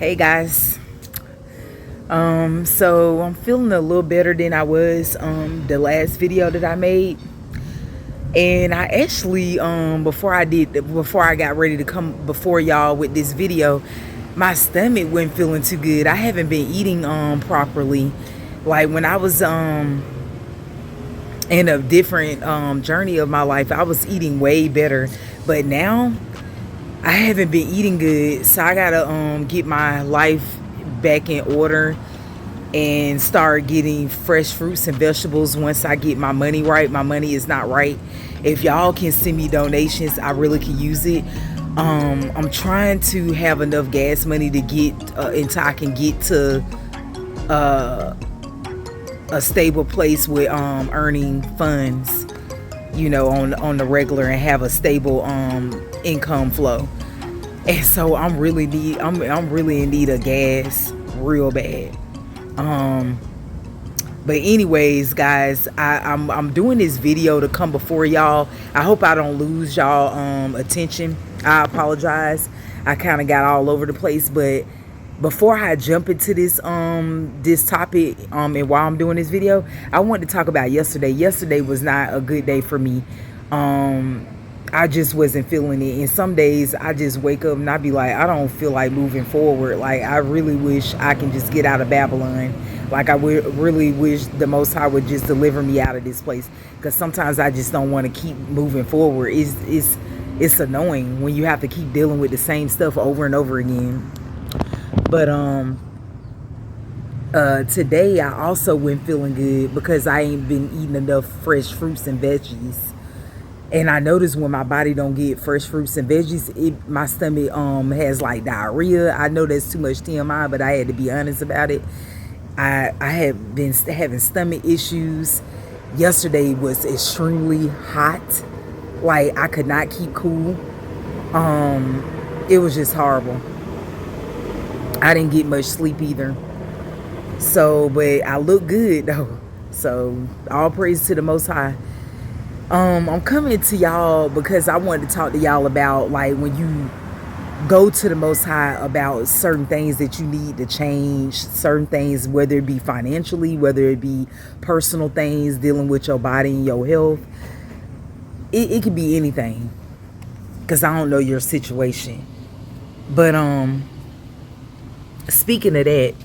Hey guys. So I'm feeling a little better than I was the last video that I made. And I actually before I got ready to come before y'all with this video, my stomach wasn't feeling too good. I haven't been eating properly. Like when I was in a different journey of my life, I was eating way better, but now I haven't been eating good. So I gotta get my life back in order and start getting fresh fruits and vegetables once I get my money right. My money is not right. If y'all can send me donations, I really can use it. I'm trying to have enough gas money to get until I can get to a stable place with earning funds, you know, on the regular, and have a stable income flow. And so I'm really in need of gas real bad. But anyways, guys, I'm doing this video to come before y'all. I hope I don't lose y'all attention. I apologize. I kind of got all over the place, but before I jump into this this topic and while I'm doing this video, I wanted to talk about yesterday. Yesterday was not a good day for me. I just wasn't feeling it. And some days I just wake up and I be like, I don't feel like moving forward. Like, I really wish I can just get out of Babylon. Like, I would really wish the Most High would just deliver me out of this place, because sometimes I just don't want to keep moving forward. It's annoying when you have to keep dealing with the same stuff over and over again. But today I also wasn't feeling good because I ain't been eating enough fresh fruits and veggies. And I notice when my body don't get fresh fruits and veggies, my stomach has like diarrhea. I know that's too much TMI, but I had to be honest about it. I have been having stomach issues. Yesterday was extremely hot. Like, I could not keep cool. It was just horrible. I didn't get much sleep either. So, but I look good though. So all praise to the Most High. I'm coming to y'all because I wanted to talk to y'all about, like, when you go to the Most High about certain things that you need to change, certain things, whether it be financially, whether it be personal things, dealing with your body and your health. It could be anything, because I don't know your situation. But speaking of that,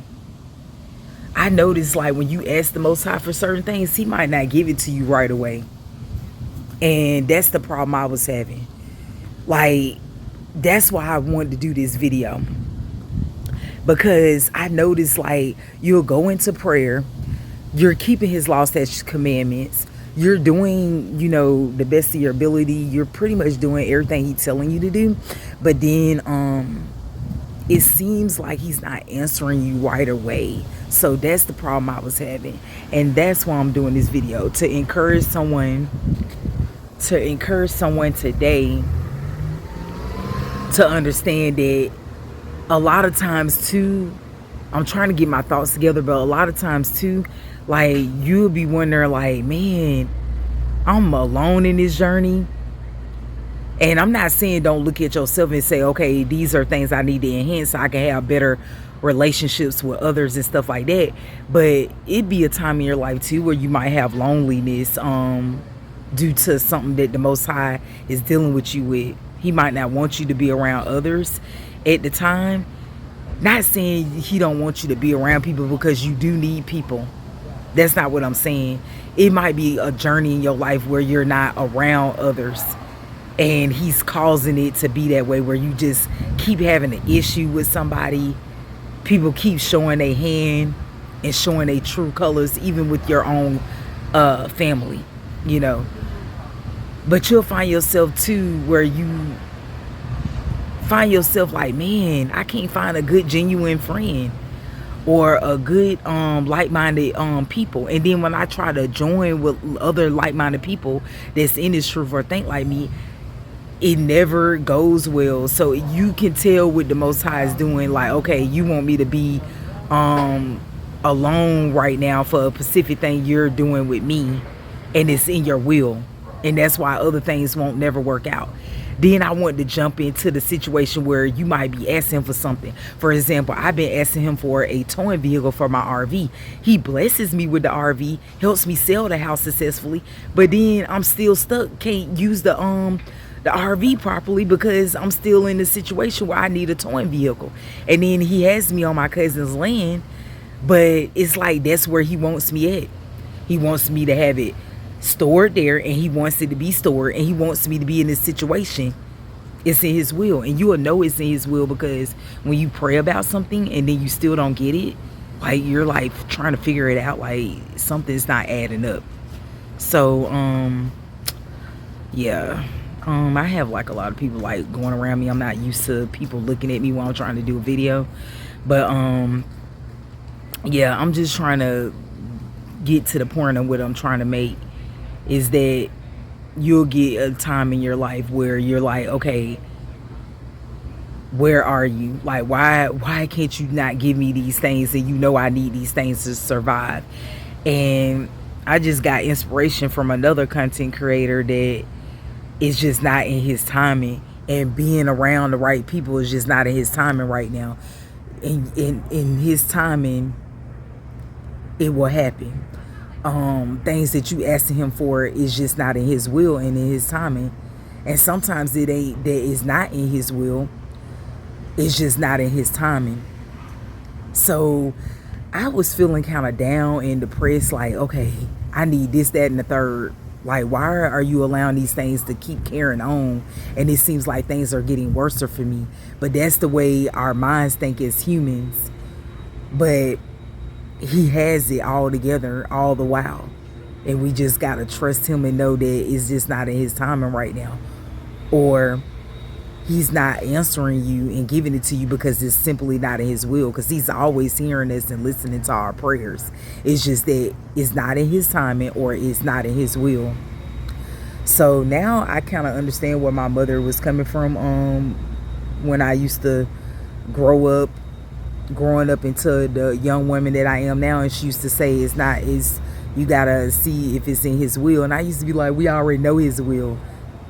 I noticed, like, when you ask the Most High for certain things, he might not give it to you right away. And that's the problem I was having. Like, that's why I wanted to do this video, because I noticed, like, you'll go into prayer, you're keeping his law, statutes, commandments, you're doing, you know, the best of your ability, you're pretty much doing everything he's telling you to do, but then it seems like he's not answering you right away. So that's the problem I was having, and that's why I'm doing this video, to encourage someone today to understand that a lot of times too, I'm trying to get my thoughts together, but a lot of times too, like, you'll be wondering, like, man, I'm alone in this journey. And I'm not saying don't look at yourself and say, okay, these are things I need to enhance so I can have better relationships with others and stuff like that. But it'd be a time in your life too where you might have loneliness due to something that the Most High is dealing with you with. He might not want you to be around others at the time. Not saying he don't want you to be around people, because you do need people. That's not what I'm saying. It might be a journey in your life where you're not around others, and he's causing it to be that way, where you just keep having an issue with somebody. People keep showing their hand and showing their true colors, even with your own family, you know. But you'll find yourself too where you find yourself like, man, I can't find a good genuine friend or a good like-minded people. And then when I try to join with other like-minded people that's in this truth or think like me, it never goes well. So you can tell what the Most High is doing. Like, okay, you want me to be alone right now for a specific thing you're doing with me, and it's in your will, and that's why other things won't never work out. Then I want to jump into the situation where you might be asking for something. For example, I've been asking him for a towing vehicle for my RV. He blesses me with the RV, helps me sell the house successfully, but then I'm still stuck, can't use the RV properly because I'm still in the situation where I need a towing vehicle. And then he has me on my cousin's land, but it's like that's where he wants me at. He wants me to have it stored there, and he wants it to be stored, and he wants me to be in this situation. It's in his will, and you will know it's in his will because when you pray about something and then you still don't get it, like you're like trying to figure it out, like something's not adding up. So yeah, I have like a lot of people like going around me. I'm not used to people looking at me while I'm trying to do a video, but yeah, I'm just trying to get to the point of what I'm trying to make is that you'll get a time in your life where you're like, okay, where are you? Like, why can't you not give me these things? And you know I need these things to survive. And I just got inspiration from another content creator that is just not in his timing, and being around the right people is just not in his timing right now. In his timing, it will happen. Things that you asking him for is just not in his will and in his timing. And sometimes it ain't that it's not in his will, it's just not in his timing. So I was feeling kind of down and depressed, like, okay, I need this, that, and the third. Like, why are you allowing these things to keep carrying on? And it seems like things are getting worse for me. But that's the way our minds think as humans. But he has it all together all the while, and we just gotta trust him and know that it's just not in his timing right now, or he's not answering you and giving it to you because it's simply not in his will, because he's always hearing us and listening to our prayers. It's just that it's not in his timing or it's not in his will. So now I kind of understand where my mother was coming from when I used to growing up into the young woman that I am now, and she used to say you gotta see if it's in his will. And I used to be like, we already know his will.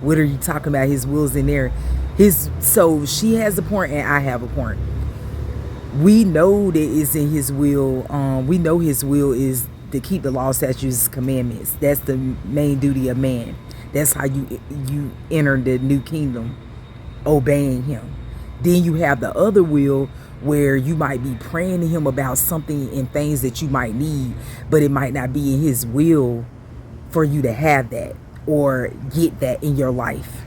What are you talking about? His will's in there. So she has a point and I have a point. We know that it's in his will. We know his will is to keep the law, statutes, commandments. That's the main duty of man. That's how you enter the new kingdom, obeying him. Then you have the other will, where you might be praying to him about something and things that you might need, but it might not be in his will for you to have that or get that in your life.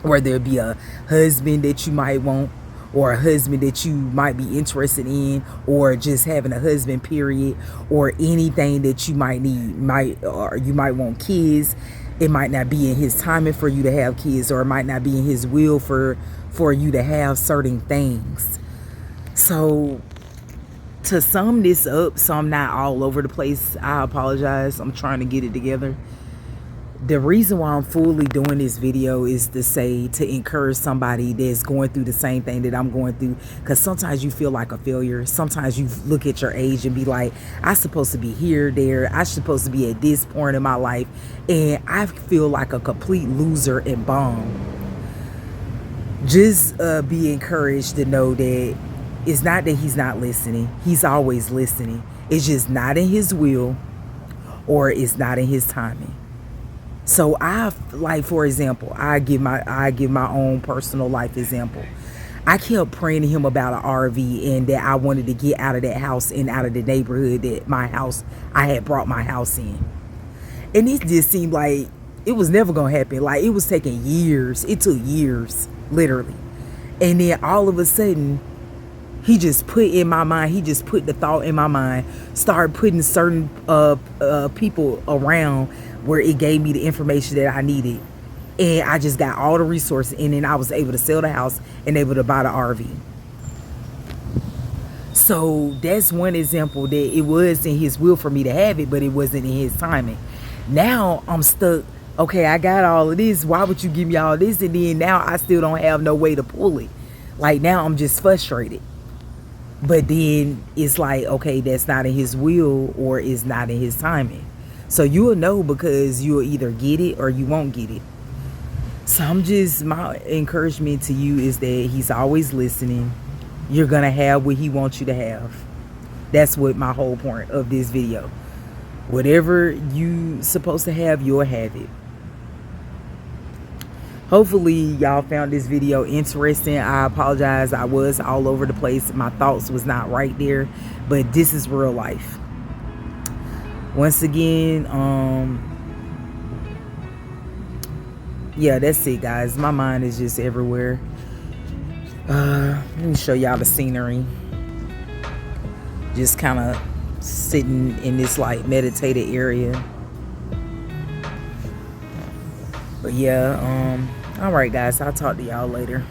Whether it be a husband that you might want, or a husband that you might be interested in, or just having a husband period, or anything that you might need, or you might want kids. It might not be in his timing for you to have kids, or it might not be in his will for you to have certain things. So to sum this up, so I'm not all over the place, I apologize. I'm trying to get it together. The reason why I'm fully doing this video is to encourage somebody that's going through the same thing that I'm going through. Because sometimes you feel like a failure. Sometimes you look at your age and be like, I'm supposed to be here, there. I'm supposed to be at this point in my life. And I feel like a complete loser and bum. Just be encouraged to know that it's not that he's not listening. He's always listening. It's just not in his will, or it's not in his timing. So for example, I give my own personal life example. I kept praying to him about an RV, and that I wanted to get out of that house and out of the neighborhood that I had brought my house in. And it just seemed like it was never going to happen. Like, it was taking years. It took years, literally. And then all of a sudden, he just put the thought in my mind, started putting certain people around where it gave me the information that I needed. And I just got all the resources, and then I was able to sell the house and able to buy the RV. So that's one example that it was in his will for me to have it, but it wasn't in his timing. Now I'm stuck. Okay, I got all of this. Why would you give me all this? And then now I still don't have no way to pull it. Like, now I'm just frustrated. But then it's like, okay, that's not in his will, or it's not in his timing. So you will know, because you'll either get it or you won't get it. So my encouragement to you is that he's always listening. You're gonna have what he wants you to have. That's what my whole point of this video. Whatever you supposed to have, you'll have it. Hopefully y'all found this video interesting. I apologize, I was all over the place. My thoughts was not right there, but this is real life. Once again, yeah, that's it, guys. My mind is just everywhere. Let me show y'all the scenery. Just kind of sitting in this like meditated area. But yeah, all right, guys, I'll talk to y'all later.